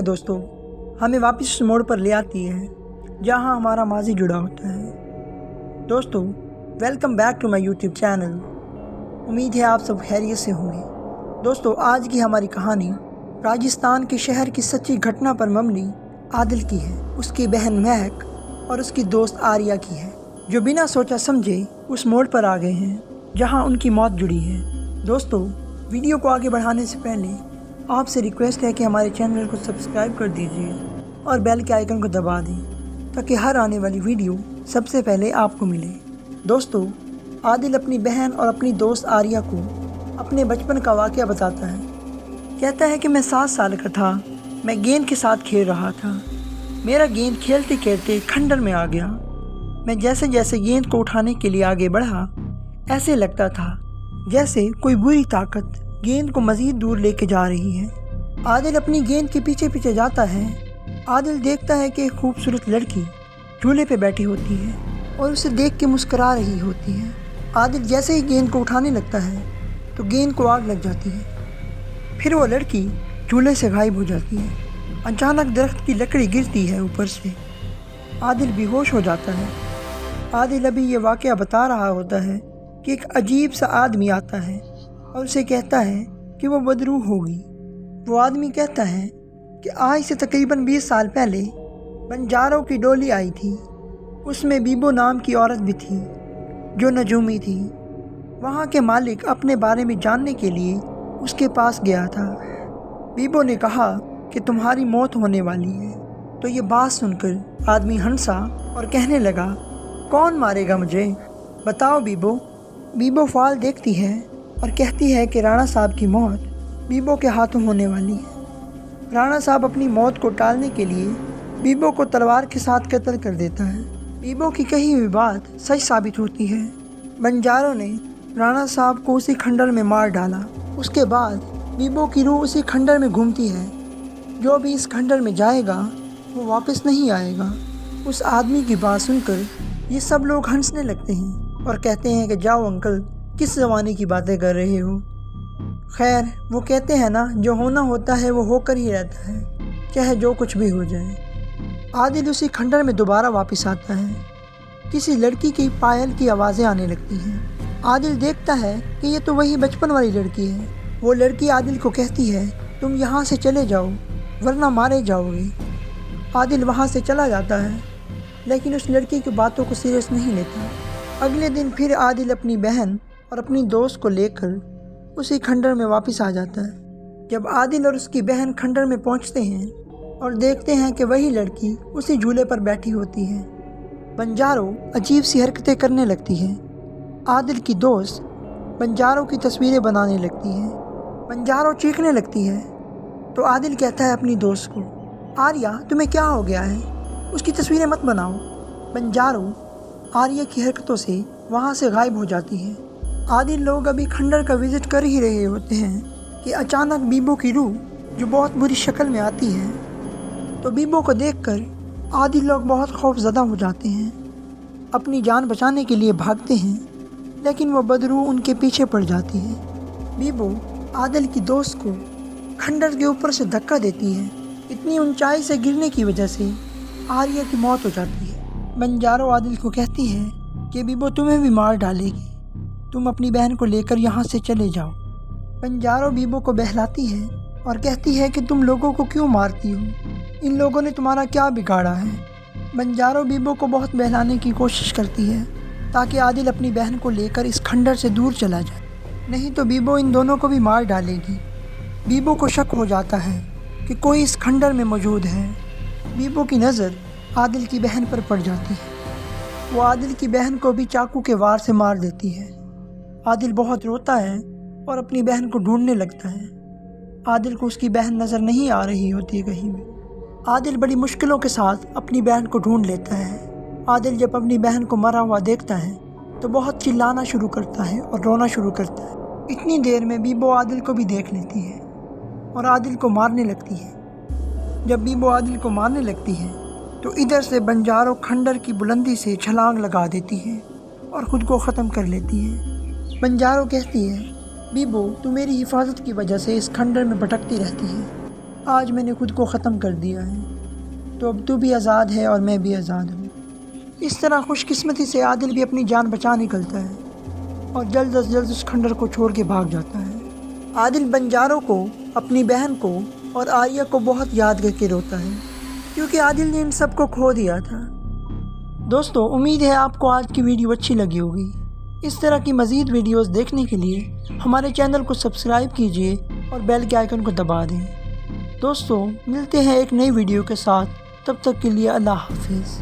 दोस्तों, हमें वापस उस मोड़ पर ले आती है जहां हमारा माजी जुड़ा होता है। दोस्तों, welcome back to my YouTube channel. उम्मीद है आप सब खैरियत से होंगे। दोस्तों, आज की हमारी कहानी राजस्थान के शहर की सच्ची घटना पर मबनी आदिल की है, उसकी बहन महक और उसकी दोस्त आर्या की है, जो बिना सोचा समझे उस मोड़ पर आ गए हैं जहां उनकी मौत जुड़ी है। दोस्तों, वीडियो को आगे बढ़ाने से पहले आपसे रिक्वेस्ट है कि हमारे चैनल को सब्सक्राइब कर दीजिए और बेल के आइकन को दबा दें ताकि हर आने वाली वीडियो सबसे पहले आपको मिले। दोस्तों, आदिल अपनी बहन और अपनी दोस्त आर्या को अपने बचपन का वाक़या बताता है। कहता है कि मैं 7 साल का था, मैं गेंद के साथ खेल रहा था। मेरा गेंद खेलते खेलते खंडर में आ गया। मैं जैसे जैसे गेंद को उठाने के लिए आगे बढ़ा, ऐसे लगता था जैसे कोई बुरी ताकत गेंद को मज़ीद दूर लेके जा रही है। आदिल अपनी गेंद के पीछे पीछे जाता है। आदिल देखता है कि एक खूबसूरत लड़की झूले पे बैठी होती है और उसे देख के मुस्करा रही होती है। आदिल जैसे ही गेंद को उठाने लगता है तो गेंद को आग लग जाती है। फिर वो लड़की झूले से गायब हो जाती है। अचानक दरख्त की लकड़ी गिरती है ऊपर से। आदिल बेहोश हो जाता है। आदिल अभी ये वाक़या बता रहा होता है कि एक अजीब सा आदमी आता है और उसे कहता है कि वो बदरू होगी। वो आदमी कहता है कि आज से तकरीबन 20 साल पहले बंजारों की डोली आई थी। उसमें बीबो नाम की औरत भी थी जो नजूमी थी। वहाँ के मालिक अपने बारे में जानने के लिए उसके पास गया था। बीबो ने कहा कि तुम्हारी मौत होने वाली है। तो ये बात सुनकर आदमी हंसा और कहने लगा, कौन मारेगा मुझे, बताओ बीबो। बीबो फाल देखती है और कहती है कि राणा साहब की मौत बीबो के हाथों होने वाली है। राणा साहब अपनी मौत को टालने के लिए बीबो को तलवार के साथ कत्ल कर देता है। बीबो की कही हुई बात सच साबित होती है। बंजारों ने राणा साहब को उसी खंडर में मार डाला। उसके बाद बीबो की रूह उसी खंडर में घूमती है। जो भी इस खंडर में जाएगा वो वापस नहीं आएगा। उस आदमी की बात सुनकर ये सब लोग हंसने लगते हैं और कहते हैं कि जाओ अंकल, किस ज़माने की बातें कर रहे हो। खैर, वो कहते हैं ना, जो होना होता है वो होकर ही रहता है, चाहे जो कुछ भी हो जाए। आदिल उसी खंडर में दोबारा वापस आता है। किसी लड़की की पायल की आवाज़ें आने लगती हैं। आदिल देखता है कि ये तो वही बचपन वाली लड़की है। वो लड़की आदिल को कहती है, तुम यहाँ से चले जाओ वरना मारे जाओगे। आदिल वहाँ से चला जाता है, लेकिन उस लड़की की बातों को सीरियस नहीं लेता। अगले दिन फिर आदिल अपनी बहन और अपनी दोस्त को लेकर उसी खंडर में वापस आ जाता है। जब आदिल और उसकी बहन खंडर में पहुंचते हैं और देखते हैं कि वही लड़की उसी झूले पर बैठी होती है, बंजारों अजीब सी हरकतें करने लगती है। आदिल की दोस्त बंजारों की तस्वीरें बनाने लगती है। बंजारों चीखने लगती है तो आदिल कहता है अपनी दोस्त को, आर्या तुम्हें क्या हो गया है, उसकी तस्वीरें मत बनाओ। बंजारों आर्या की हरकतों से वहाँ से गायब हो जाती है। आदिल लोग अभी खंडर का विज़िट कर ही रहे होते हैं कि अचानक बीबो की रूह जो बहुत बुरी शक्ल में आती है, तो बीबो को देखकर आदिल लोग बहुत खौफज़दा हो जाते हैं। अपनी जान बचाने के लिए भागते हैं, लेकिन वो बदरू उनके पीछे पड़ जाती है। बीबो आदिल की दोस्त को खंडर के ऊपर से धक्का देती है। इतनी ऊंचाई से गिरने की वजह से आर्या की मौत हो जाती है। बंजारों आदिल को कहती है कि बीबो तुम्हें भी मार डालेगी, तुम अपनी बहन को लेकर यहाँ से चले जाओ। बंजारों बीबो को बहलाती है और कहती है कि तुम लोगों को क्यों मारती हो, इन लोगों ने तुम्हारा क्या बिगाड़ा है। बंजारों बीबो को बहुत बहलाने की कोशिश करती है ताकि आदिल अपनी बहन को लेकर इस खंडर से दूर चला जाए, नहीं तो बीबो इन दोनों को भी मार डालेगी। बीबो को शक हो जाता है कि कोई इस खंडर में मौजूद है। बीबो की नज़र आदिल की बहन पर पड़ जाती है। वो आदिल की बहन को भी चाकू के वार से मार देती है। आदिल बहुत रोता है और अपनी बहन को ढूंढने लगता है। आदिल को उसकी बहन नज़र नहीं आ रही होती है कहीं भी। आदिल बड़ी मुश्किलों के साथ अपनी बहन को ढूंढ लेता है। आदिल जब अपनी बहन को मरा हुआ देखता है तो बहुत चिल्लाना शुरू करता है और रोना शुरू करता है। इतनी देर में बीबो आदिल को भी देख लेती है और आदिल को मारने लगती है। जब बीबो आदिल को मारने लगती है तो इधर से बंजारों खंडर की बुलंदी से छलांग लगा देती है और ख़ुद को ख़त्म कर लेती है। बंजारों कहती है, बीबो तू मेरी हिफाजत की वजह से इस खंडर में भटकती रहती है, آج میں نے خود کو ختم کر دیا ہے، تو اب تو بھی آزاد ہے اور میں بھی آزاد ہوں۔ اس طرح خوش قسمتی سے عادل بھی اپنی جان بچا نکلتا ہے اور جلد از جلد اس کھنڈر کو چھوڑ کے بھاگ جاتا ہے۔ عادل بنجاروں کو، اپنی بہن کو اور آریہ کو بہت یاد کر کے روتا ہے، کیونکہ عادل نے ان سب کو کھو دیا تھا۔ دوستو، امید ہے آپ کو آج کی ویڈیو اچھی لگی ہوگی۔ اس طرح کی مزید ویڈیوز دیکھنے کے لیے ہمارے چینل کو سبسکرائب کیجیے اور بیل کے آئیکن کو دبا دیں۔ دوستو، ملتے ہیں ایک نئی ویڈیو کے ساتھ، تب تک کے لیے اللہ حافظ۔